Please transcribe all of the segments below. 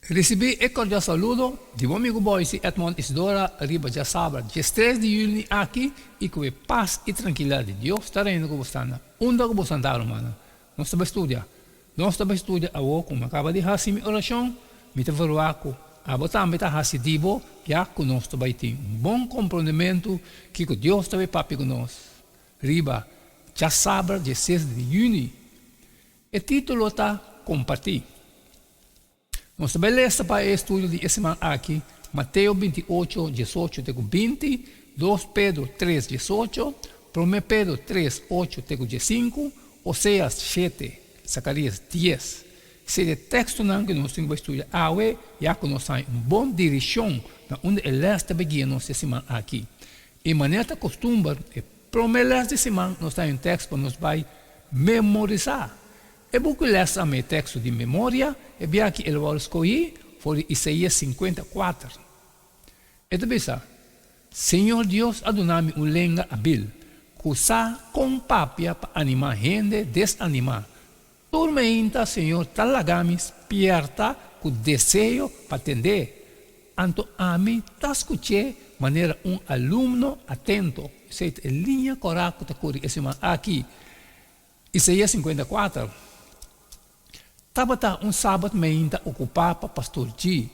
Recebi e cordial saludo de bom amigo Boise Edmond Isidora Riba já sábado, dia 3 de julho aqui e com a paz e tranquilidade de Deus está indo com você. Onde que você está, mano? Nós estamos estudando. Nós estamos estudando a como acaba de fazer minha oração, me te verwaco. A botar me tá hasidibo, já que nós estamos ter um bom compreendimento que Deus está papi conosco. Riba, já sábado, dia 6 de junho. O título está compartilhar. Nós também lemos para o estudo de semana aqui, Mateus 28, 18, 20, 2 Pedro 3, 18, 1 Pedro 3, 8, 15, Oséias 7, Zacarias 10. Esse texto que nós temos que estudar agora, já que nós temos uma boa direção onde ele está guiando essa semana aqui. E maneira costumbre, o primeiro de semana, nós temos um texto que nós vai memorizar. E pouco lessa meu texto de memória, e bem que ele vai escolher, foi Isaías 54. E tu pensa, Senhor Deus, adonai-me uma língua hábil, que usa com papia para animar gente, desanimar. Tormenta, Senhor, talagames, pierta, com desejo para atender. Anto a mim, tá escutando, maneira um aluno atento. Isso é linha corata que está esse aqui. Isaías 54. Estava um sábado ainda ocupado para pastor G.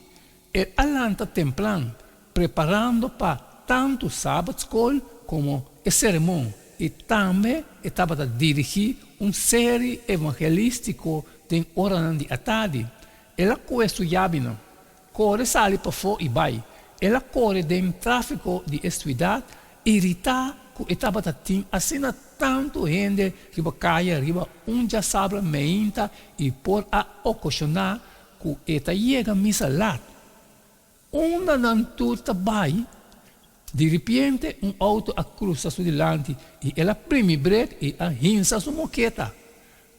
Ele alanta templan, preparando para tanto sábado escola como a cerimônia. E também estava a dirigir uma série evangelística de oração de tarde. Ela corre estudando, corre sali para fora e vai. Ela corre de tráfico de estudar, irritar, que estava a ter assim tanto gente que caia riba já sabe meinta e por a ocasionar que eta chega misa lá. Onda não tudo vai, de repente auto a cruza su delante e ela prime break e a hinsa su moqueta.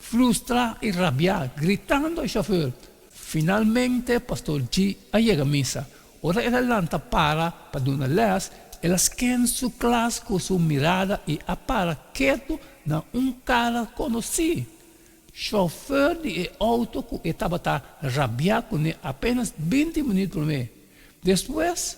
Frustra e rabia, gritando ao chofer. Finalmente, pastor G a chega misa. Ora ela lanta para dar les. Ela esquenta sua classe com sua mirada e apara quieto na cara conhecido. Chofer de auto que estava rabiado com apenas 20 minutos por mês. Depois,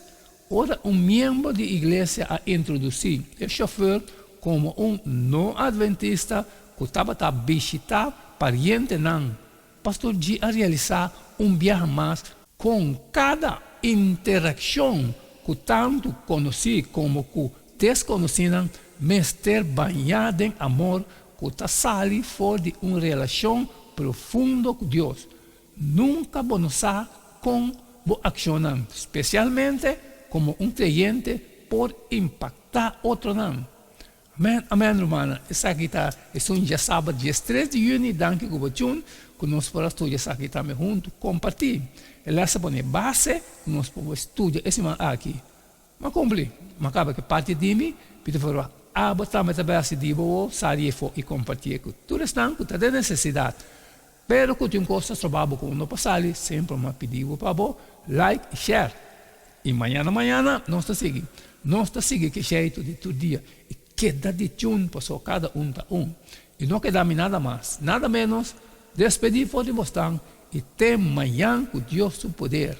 ora membro da igreja a introduzir o chofer como não adventista que estava a visitar pariente não. Pastor G a realizar viagem mais com cada interação que tanto conheci como que desconheciam, mas ter banhado em amor, que está sali fora de uma relação profunda com Deus. Nunca bonusar com boa ação, especialmente como creyente por impactar outro não. Amém, amém, irmã. Essa aqui está, já sábado, dia 3 de junho, danke gubachun, que nós podemos estudar aqui também junto, compartilhar. Essa é a base que nós podemos estudar esse aqui. Mas cumpre, mas acaba que parte de mim, pede para botar a base de boa, sair e compartilhar com tudo estão que tem necessidade. Pero que tem coisas trabalho com não passar, sempre me pedir para você, like e share. E amanhã nós está seguindo. Nós está seguindo que jeito de todo dia. E queda de tchum para cada um. E não queda nada mais, nada menos, despedir for de você. E tem amanhã com Deus o poder.